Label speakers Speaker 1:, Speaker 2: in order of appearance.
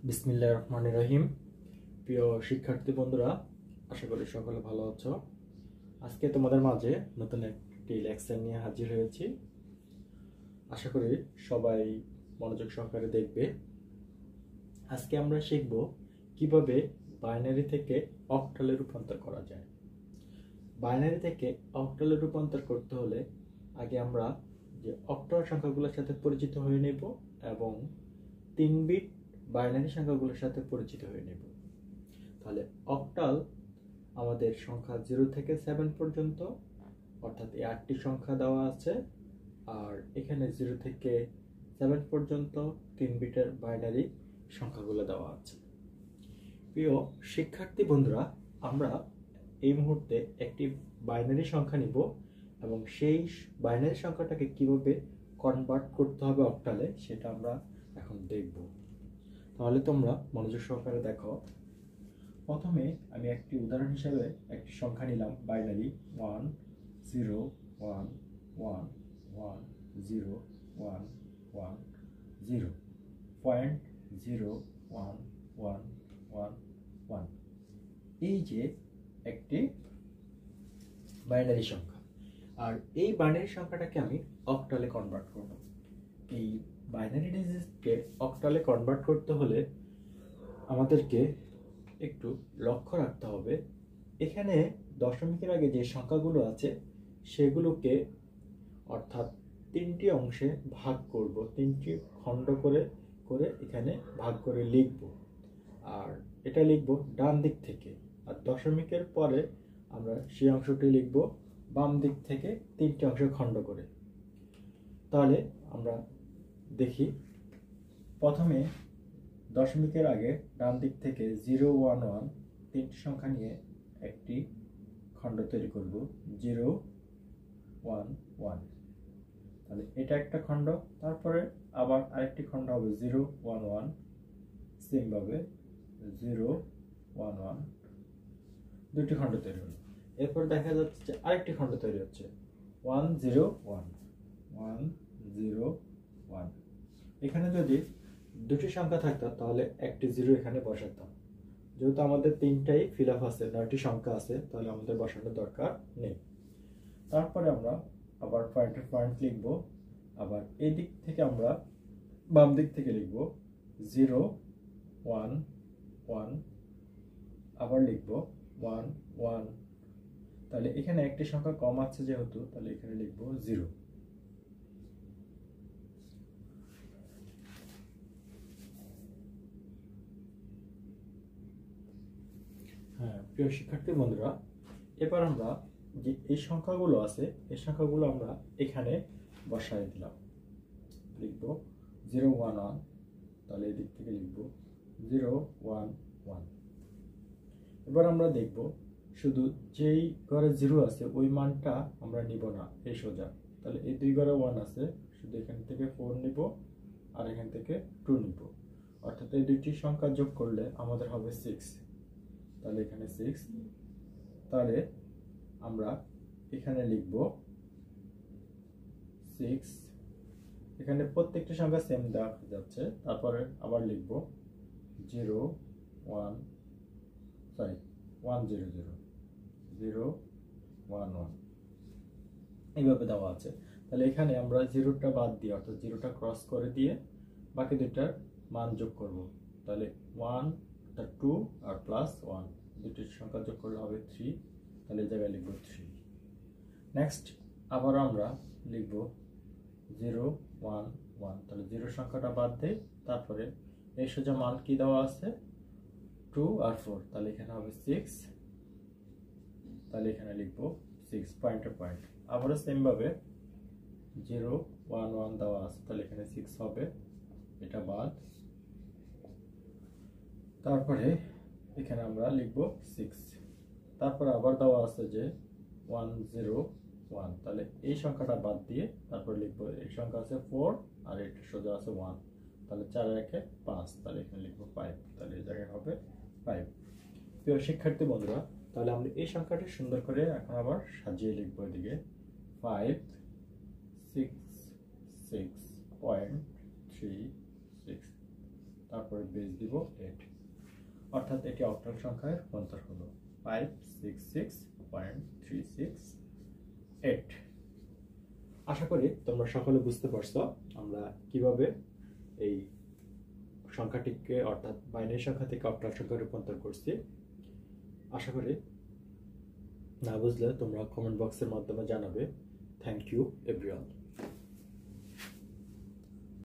Speaker 1: বিসমিল্লাহির রহমানির রহিম। প্রিয় শিক্ষার্থী বন্ধুরা, আশা করি সকলে ভালো আছো। আজকে তোমাদের মাঝে নতুন একটি লেকচার নিয়ে হাজির হয়েছি। আশা করি সবাই মনোযোগ সহকারে দেখবে। আজকে আমরা শিখব কিভাবে বাইনারি থেকে অক্টালে রূপান্তর করা যায়। বাইনারি থেকে অক্টালে রূপান্তর করতে হলে আগে আমরা যে অক্টাল সংখ্যাগুলোর সাথে পরিচিত হয়ে নেব এবং 3 বিট বাইনারি সংখ্যাগুলোর সাথে পরিচিত হয়ে নেব। তাহলে অক্টাল আমাদের সংখ্যা 0 থেকে 7 পর্যন্ত, অর্থাৎ এই 8টি সংখ্যা দেওয়া আছে। আর এখানে 0 থেকে 7 পর্যন্ত 3 বিটের বাইনারি সংখ্যাগুলো দেওয়া আছে। প্রিয় শিক্ষার্থী বন্ধুরা, আমরা এই মুহূর্তে একটি বাইনারি সংখ্যা নিব এবং সেই বাইনারি সংখ্যাটাকে কিভাবে কনভার্ট করতে হবে অক্টালে সেটা আমরা এখন দেখব। তাহলে তোমরা মনোযোগ সহকারে দেখো। প্রথমে আমি একটি উদাহরণ হিসেবে একটি সংখ্যা নিলাম বাইনারি 1 0 1 1 1 0 1 1 0 পয়েন্ট 0 1 1 1 1। এই যে একটি বাইনারি সংখ্যা, আর এই বাইনারি সংখ্যাটাকে আমি অক্টালে কনভার্ট করব। এই বাইনারি ডিজিটকে অক্টালে কনভার্ট করতে হলে আমাদেরকে একটু লক্ষ্য রাখতে হবে। এখানে দশমিকের আগে যে সংখ্যাগুলো আছে সেগুলোকে অর্থাৎ 3টি অংশে ভাগ করব, 3টি খণ্ড করে করে এখানে ভাগ করে লিখব। আর এটা লিখব ডান দিক থেকে, আর দশমিকের পরে আমরা সেই অংশটি লিখব বাম দিক থেকে 3টি অংশে খণ্ড করে। তাহলে আমরা দেখি, প্রথমে দশমিকের আগে ডান দিক থেকে 0 1 1 3টি সংখ্যা নিয়ে একটি খণ্ড তৈরি করব 0 1 1। তাহলে এটা একটা খণ্ড, তারপরে আবার আরেকটি খণ্ড হবে 0 1 1, সেম ভাবে 0 1 1, দুটি খণ্ড তৈরি হলো। এরপর দেখা যাচ্ছে যে আরেকটি খণ্ড তৈরি হচ্ছে 1 0 1 1 0 1। এখানে যদি দুটি সংখ্যা থাকতো তাহলে একটি 0 এখানে বসাতাম। যেহেতু আমাদের 3টাই ফিল আপ আছে, 9টি সংখ্যা আছে, তাহলে আমাদের বসানোর দরকার নেই। তারপরে আমরা আবার পয়েন্টের পয়েন্ট লিখব। আবার এই দিক থেকে আমরা বাম দিক থেকে লিখব 0 1 1, আবার লিখব 1 1। তাহলে এখানে একটি সংখ্যা কম আছে যেহেতু, তাহলে এখানে লিখব 0। হ্যাঁ প্রিয় শিক্ষার্থী বন্ধুরা, এবার আমরা যে এই সংখ্যাগুলো আছে এই সংখ্যাগুলো আমরা এখানে বসাই দিলাম। লিখব 0 1 1, তাহলে এই দিক থেকে লিখব 0 1 1। এবার আমরা দেখব শুধু যেই ঘরে 0 আছে ওই মানটা আমরা নিব না, এই সোজা। তাহলে এই দুই ঘরে 1 আছে, শুধু এখান থেকে 4 নিব আর এখান থেকে 2 নিব, অর্থাৎ এই দুইটি সংখ্যা যোগ করলে আমাদের হবে 6। তাহলে এখানে 6। তাহলে আমরা এখানে লিখব 6। এখানে প্রত্যেকটি সংখ্যা সেম দেওয়া যাচ্ছে। তারপরে আবার লিখব 0 1 0 0 0 1 1, এইভাবে দেওয়া আছে। তাহলে এখানে আমরা 0টা বাদ দিয়ে, অর্থাৎ 0টা ক্রস করে দিয়ে বাকি দুইটার মান যোগ করব। তাহলে 1 অর্থাৎ 2 আর প্লাস 1, দুটি সংখ্যা যোগ করলে হবে 3। তাহলে এই জায়গায় লিখব 3। নেক্সট আবার আমরা লিখব 0 1 1, তাহলে 0 সংখ্যাটা বাদ দেই। তারপরে এই সোজা মান কি দেওয়া আছে 2 আর 4, তাহলে এখানে হবে 6। তাহলে এখানে লিখব 6 পয়েন্টের পয়েন্ট। আবারও সেম ভাবে 0 1 1 দেওয়া আছে, তাহলে এখানে 6 হবে, এটা বাদ। তারপরে এখানে আমরা লিখব 6। তারপরে আবার দেওয়া আছে যে 1 0 1, তাহলে এই সংখ্যাটা বাদ দিয়ে তারপর লিখব এই সংখ্যা আছে 4 আর এটা সোজা আছে 1, তাহলে 4 রেখে 5, তাহলে এখানে লিখব 5। তাহলে এই জায়গায় হবে 5। প্রিয় শিক্ষার্থী বন্ধুরা, তাহলে আমরা এই সংখ্যাটি সুন্দর করে এখন আবার সাজিয়ে লিখব। এদিকে 5 6 6.36 তারপরে বেস দিব 8, অর্থাৎ এটি অক্টাল সংখ্যায় রূপান্তর হলো 566.368। আশা করি তোমরা সকলে বুঝতে পারছো আমরা কিভাবে এই সংখ্যাটিকে অর্থাৎ বাইনারি সংখ্যা থেকে অক্টাল সংখ্যায় রূপান্তর করছি। আশা করি না বুঝলে তোমরা কমেন্ট বক্সের মাধ্যমে জানাবে। Thank you everyone.